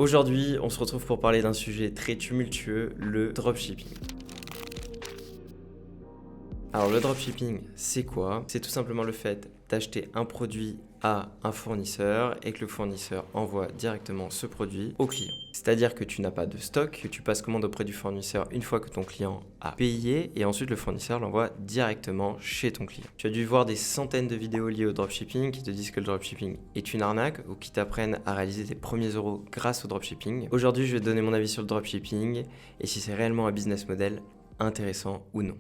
Aujourd'hui, on se retrouve pour parler d'un sujet très tumultueux, le dropshipping. Alors le dropshipping, c'est quoi? C'est tout simplement le fait d'acheter un produit à un fournisseur et que le fournisseur envoie directement ce produit au client. C'est-à-dire que tu n'as pas de stock, que tu passes commande auprès du fournisseur une fois que ton client a payé et ensuite le fournisseur l'envoie directement chez ton client. Tu as dû voir des centaines de vidéos liées au dropshipping qui te disent que le dropshipping est une arnaque ou qui t'apprennent à réaliser tes premiers euros grâce au dropshipping. Aujourd'hui, je vais te donner mon avis sur le dropshipping et si c'est réellement un business model intéressant ou non.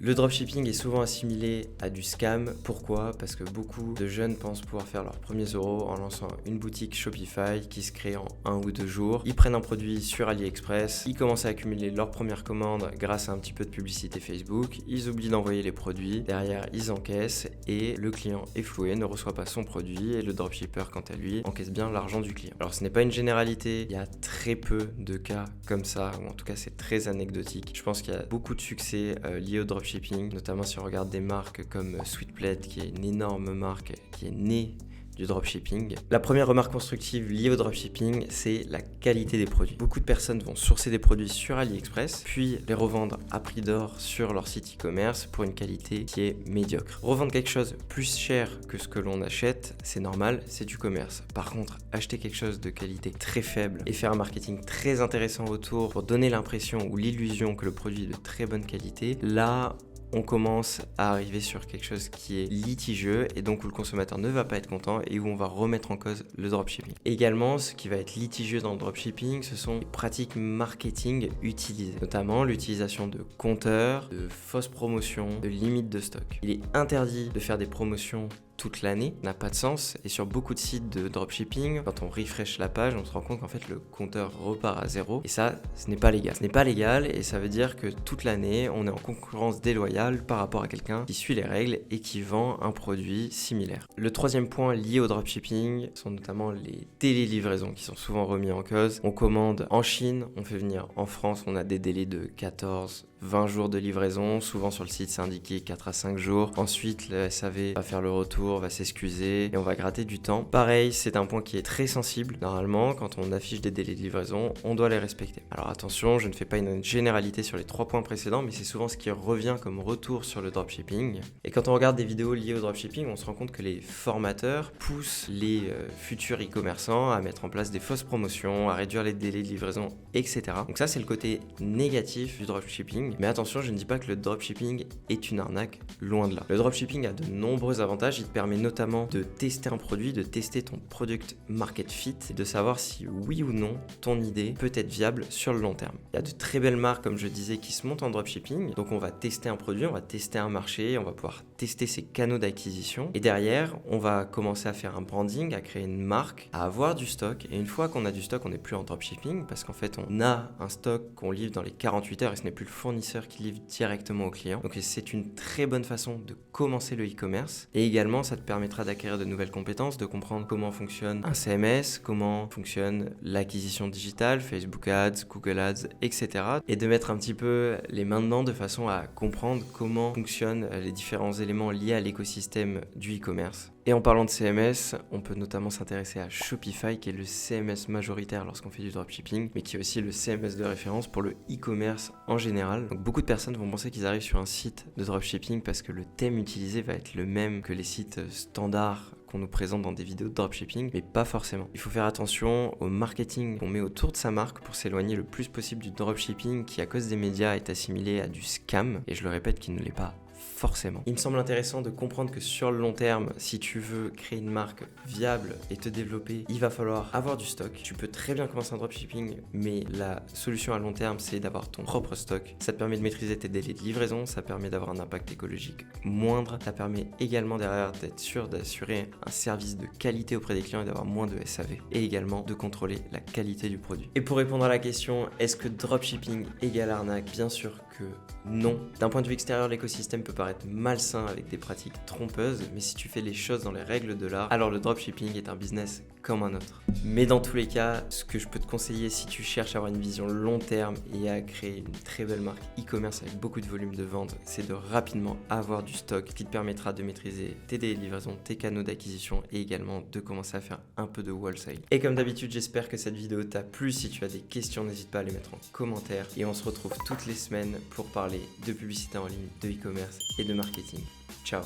Le dropshipping est souvent assimilé à du scam. Pourquoi? Parce que beaucoup de jeunes pensent pouvoir faire leurs premiers euros en lançant une boutique Shopify qui se crée en 1 ou 2 jours. Ils prennent un produit sur AliExpress, ils commencent à accumuler leurs premières commandes grâce à un petit peu de publicité Facebook, ils oublient d'envoyer les produits, derrière ils encaissent et le client est floué, ne reçoit pas son produit et le dropshipper quant à lui encaisse bien l'argent du client. Alors ce n'est pas une généralité, il y a très peu de cas comme ça, ou en tout cas c'est très anecdotique. Je pense qu'il y a beaucoup de succès liés au dropshipping, notamment si on regarde des marques comme Sweetplate, qui est une énorme marque qui est née du dropshipping. La première remarque constructive liée au dropshipping, c'est la qualité des produits. Beaucoup de personnes vont sourcer des produits sur AliExpress, puis les revendre à prix d'or sur leur site e-commerce pour une qualité qui est médiocre. Revendre quelque chose plus cher que ce que l'on achète, c'est normal, c'est du commerce. Par contre, acheter quelque chose de qualité très faible et faire un marketing très intéressant autour pour donner l'impression ou l'illusion que le produit est de très bonne qualité, là, on commence à arriver sur quelque chose qui est litigieux et donc où le consommateur ne va pas être content et où on va remettre en cause le dropshipping. Également, ce qui va être litigieux dans le dropshipping, ce sont les pratiques marketing utilisées, notamment l'utilisation de compteurs, de fausses promotions, de limites de stock. Il est interdit de faire des promotions toute l'année, n'a pas de sens, et sur beaucoup de sites de dropshipping, quand on refresh la page, on se rend compte qu'en fait le compteur repart à zéro, et ça, ce n'est pas légal. Ce n'est pas légal, et ça veut dire que toute l'année, on est en concurrence déloyale par rapport à quelqu'un qui suit les règles et qui vend un produit similaire. Le troisième point lié au dropshipping sont notamment les délais-livraison qui sont souvent remis en cause. On commande en Chine, on fait venir en France, on a des délais de 14, 20 jours de livraison, souvent sur le site c'est indiqué 4 à 5 jours. Ensuite, le SAV va faire le retour, va s'excuser et on va gratter du temps. Pareil, c'est un point qui est très sensible. Normalement, quand on affiche des délais de livraison, on doit les respecter. Alors attention, je ne fais pas une généralité sur les 3 points précédents, mais c'est souvent ce qui revient comme retour sur le dropshipping. Et quand on regarde des vidéos liées au dropshipping, on se rend compte que les formateurs poussent les futurs e-commerçants à mettre en place des fausses promotions, à réduire les délais de livraison, etc. Donc ça, c'est le côté négatif du dropshipping. Mais attention, je ne dis pas que le dropshipping est une arnaque, loin de là. Le dropshipping a de nombreux avantages, il te permet notamment de tester un produit, de tester ton product market fit, et de savoir si oui ou non ton idée peut être viable sur le long terme. Il y a de très belles marques, comme je disais, qui se montent en dropshipping, donc on va tester un produit, on va tester un marché, on va pouvoir tester ses canaux d'acquisition, et derrière, on va commencer à faire un branding, à créer une marque, à avoir du stock, et une fois qu'on a du stock, on n'est plus en dropshipping, parce qu'en fait, on a un stock qu'on livre dans les 48 heures, et ce n'est plus le fournisseur qui livre directement au client. Donc c'est une très bonne façon de commencer le e-commerce et également ça te permettra d'acquérir de nouvelles compétences, de comprendre comment fonctionne un CMS, comment fonctionne l'acquisition digitale, Facebook Ads, Google Ads, etc. et de mettre un petit peu les mains dedans de façon à comprendre comment fonctionnent les différents éléments liés à l'écosystème du e-commerce. Et en parlant de CMS, on peut notamment s'intéresser à Shopify qui est le CMS majoritaire lorsqu'on fait du dropshipping, mais qui est aussi le CMS de référence pour le e-commerce en général. Donc beaucoup de personnes vont penser qu'ils arrivent sur un site de dropshipping parce que le thème utilisé va être le même que les sites standards qu'on nous présente dans des vidéos de dropshipping, mais pas forcément. Il faut faire attention au marketing qu'on met autour de sa marque pour s'éloigner le plus possible du dropshipping qui, à cause des médias, est assimilé à du scam, et je le répète, qui ne l'est pas forcément. Il me semble intéressant de comprendre que sur le long terme, si tu veux créer une marque viable et te développer, il va falloir avoir du stock. Tu peux très bien commencer un dropshipping, mais la solution à long terme, c'est d'avoir ton propre stock. Ça te permet de maîtriser tes délais de livraison, ça permet d'avoir un impact écologique moindre, ça permet également derrière d'être sûr d'assurer un service de qualité auprès des clients et d'avoir moins de SAV, et également de contrôler la qualité du produit. Et pour répondre à la question, est-ce que dropshipping égale arnaque? Bien sûr que non. D'un point de vue extérieur, l'écosystème peut paraître malsain avec des pratiques trompeuses, mais si tu fais les choses dans les règles de l'art, alors le dropshipping est un business comme un autre. Mais dans tous les cas, ce que je peux te conseiller si tu cherches à avoir une vision long terme et à créer une très belle marque e-commerce avec beaucoup de volume de vente, c'est de rapidement avoir du stock qui te permettra de maîtriser tes délais de livraison, tes canaux d'acquisition et également de commencer à faire un peu de wholesale. Et comme d'habitude, j'espère que cette vidéo t'a plu. Si tu as des questions, n'hésite pas à les mettre en commentaire et on se retrouve toutes les semaines pour parler de publicité en ligne, de e-commerce et de marketing. Ciao!